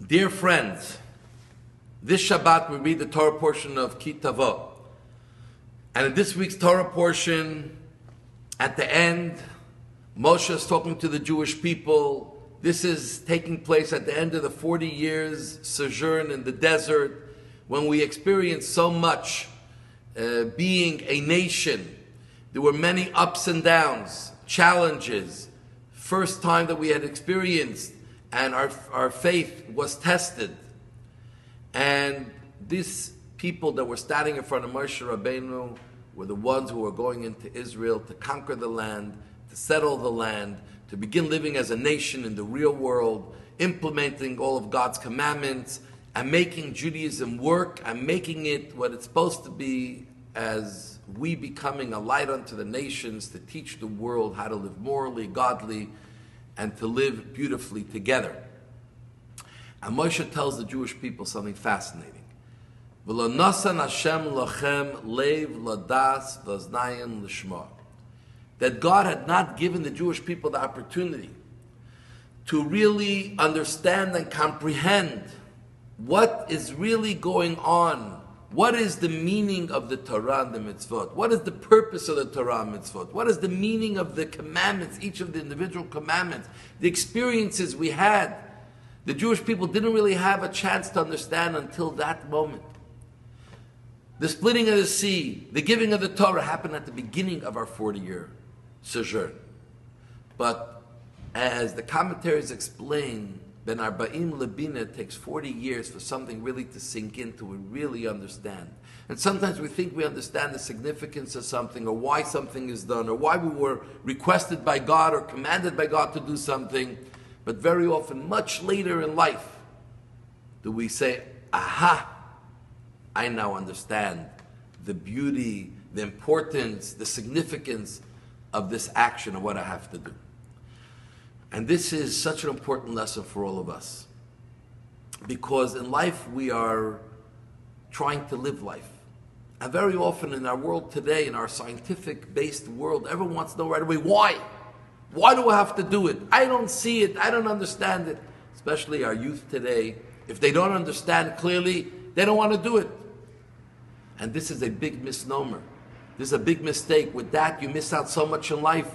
Dear friends, this Shabbat we read the Torah portion of Ki Tavo. And in this week's Torah portion, at the end, Moshe is talking to the Jewish people. This is taking place at the end of the 40 years sojourn in the desert, when we experienced so much being a nation. There were many ups and downs, challenges, first time that we had experienced, and our faith was tested. And these people that were standing in front of Moshe Rabbeinu were the ones who were going into Israel to conquer the land, to settle the land, to begin living as a nation in the real world, implementing all of God's commandments, and making Judaism work, and making it what it's supposed to be, as we becoming a light unto the nations, to teach the world how to live morally, godly, and to live beautifully together. And Moshe tells the Jewish people something fascinating. That God had not given the Jewish people the opportunity to really understand and comprehend what is really going on. What is the meaning of the Torah and the mitzvot? What is the purpose of the Torah and mitzvot? What is the meaning of the commandments, each of the individual commandments, the experiences we had? The Jewish people didn't really have a chance to understand until that moment. The splitting of the sea, the giving of the Torah happened at the beginning of our 40-year sojourn. But as the commentaries explain, Ben Arba'im Lebina takes 40 years for something really to sink into and really understand. And sometimes we think we understand the significance of something, or why something is done, or why we were requested by God or commanded by God to do something. But very often, much later in life, do we say, aha, I now understand the beauty, the importance, the significance of this action, of what I have to do. And this is such an important lesson for all of us. Because in life we are trying to live life. And very often in our world today, in our scientific-based world, everyone wants to know right away, why? Why do I have to do it? I don't see it. I don't understand it. Especially our youth today. If they don't understand clearly, they don't want to do it. And this is a big misnomer. This is a big mistake. With that, you miss out so much in life.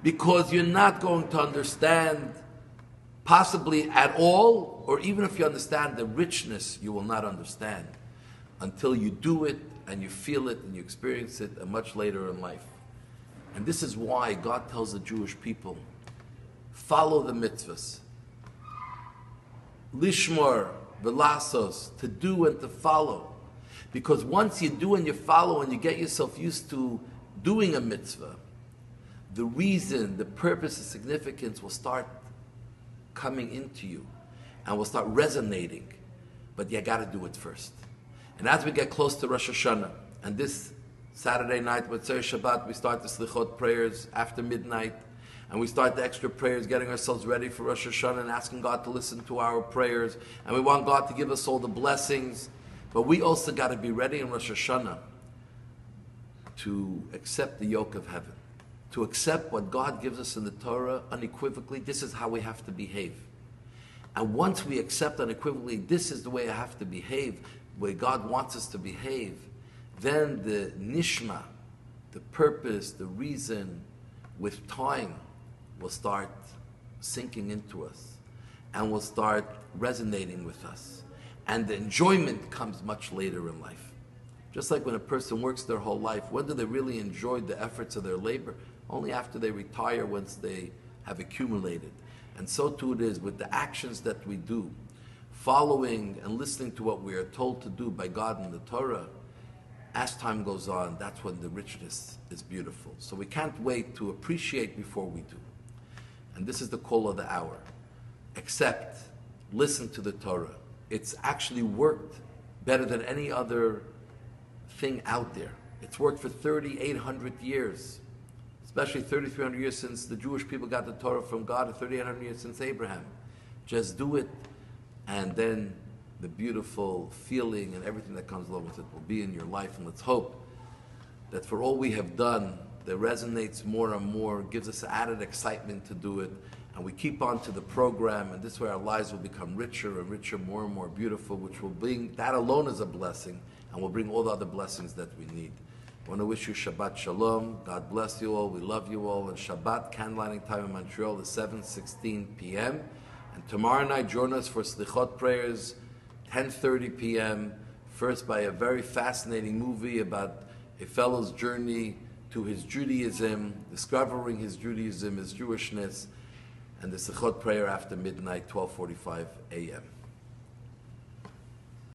Because you're not going to understand possibly at all, or even if you understand the richness, you will not understand until you do it and you feel it and you experience it, and much later in life. And this is why God tells the Jewish people, follow the mitzvahs. Lishmor, velasos, to do and to follow. Because once you do and you follow and you get yourself used to doing a mitzvah, the reason, the purpose, the significance will start coming into you and will start resonating. But you got to do it first. And as we get close to Rosh Hashanah, and this Saturday night with Tzei Shabbat, we start the Slichot prayers after midnight, and we start the extra prayers, getting ourselves ready for Rosh Hashanah and asking God to listen to our prayers. And we want God to give us all the blessings. But we also got to be ready in Rosh Hashanah to accept the yoke of heaven. To accept what God gives us in the Torah unequivocally. This is how we have to behave. And once we accept unequivocally, this is the way I have to behave, the way God wants us to behave, then the nishma, the purpose, the reason, with time, will start sinking into us and will start resonating with us. And the enjoyment comes much later in life. Just like when a person works their whole life, when do they really enjoy the efforts of their labor? Only after they retire, once they have accumulated. And so too it is with the actions that we do, following and listening to what we are told to do by God in the Torah. As time goes on, that's when the richness is beautiful. So we can't wait to appreciate before we do. And this is the call of the hour. Accept, listen to the Torah. It's actually worked better than any other thing out there. It's worked for 3,800 years. Especially 3,300 years since the Jewish people got the Torah from God, and 3,800 years since Abraham. Just do it, and then the beautiful feeling and everything that comes along with it will be in your life. And let's hope that for all we have done, that resonates more and more, gives us added excitement to do it, and we keep on to the program, and this way our lives will become richer and richer, more and more beautiful, which will bring, that alone is a blessing, and will bring all the other blessings that we need. I want to wish you Shabbat Shalom. God bless you all. We love you all. And Shabbat candlelighting time in Montreal is 7:16 p.m. And tomorrow night, join us for Slichot prayers, 10:30 p.m. First by a very fascinating movie about a fellow's journey to his Judaism, discovering his Judaism, his Jewishness, and the Slichot prayer after midnight, 12:45 a.m.